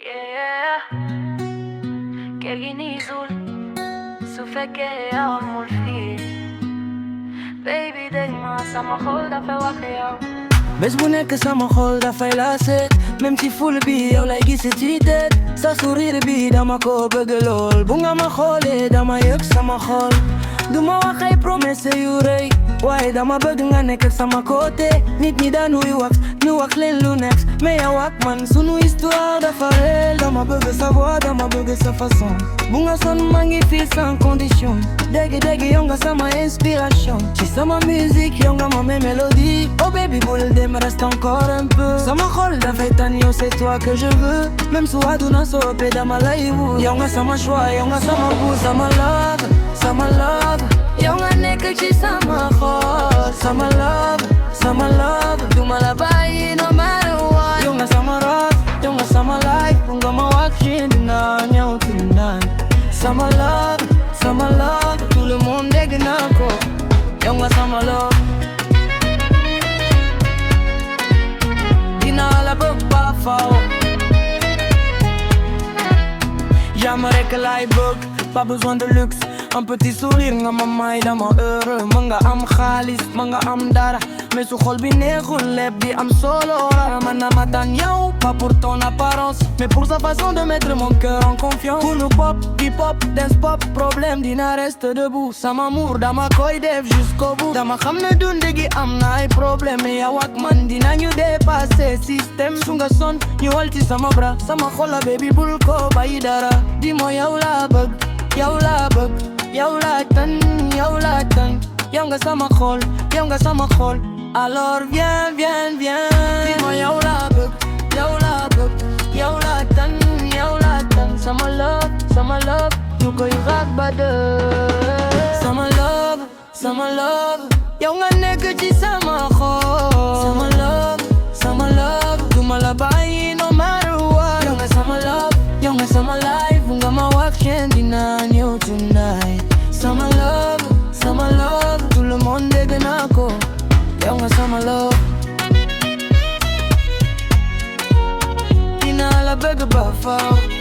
Yeah, كجنيزول سوفك أمور فيه Baby دايما sama xol dafay wax yow bés bu nekk sama xol dafay laase même ci ful bi yow lay gis ci tête sa sourire bi dama ko bëgg lool bu nga ma xoolee dama yëg sama xol duma wax ay promesse yu rëy waaye dama bëgg nga nekk sama côté nit ñi daanuy wax ñu wax leen lu neex mais yow ak man sunu histoire dafa réel dama bëgg sa voix dama bëgg sa façon bu nga son maa ngi fii sans condition dégg yow nga sama inspiration ci sama musique yow nga ma mes mélodies oh baby bul dem reste encore un peu sama xol dafay tan yow c'est toi que je veux même su àdduna soppee dama lay wut yow nga sama choix yow nga sama goût sama love yow nga nekk ci sama xol sama love duma la bàyyi no matter what yow nga sama rock yow nga sama life bu nga ma wax ci dinaa ñëw tonight sama love tout le monde dégg na ko yow nga sama love dinaa la bëgg ba faw jàmm rekk laay bëgg pas besoin de luxe un petit sourire nga ma may dama heureux ma nga am xaalis ma nga am dara mais su xol bi neexul lépp di am solo rara man na ma daan yow pas pour ton apparence mais pour sa façon de mettre mon cœur en confiance pour nous pop hip hop dance pop problème dina reste debout sama amour dama koy def jusqu'au bout dama xam ne dund gi am na ay problème mais yow ak man dinañu dépasser système su nga son ñu wal ci sama bras sama xol la baby bul ko bàyyi dara di mo yow laa bëgg yow laa bëgg yow laa tan yow nga sama xol alors viens dis-moi yow laa bëgg yow laa tan sama love ñu koy raak ba dee sama love yow nga nekk ci sama xol sama love duma la bàyyi no matter what yow nga sama love yow nga sama life bu nga ma wax kenn dinaa ñëw tonight sama love tout le monde dégg na ko yow nga sama love dinaa la bëgg ba faw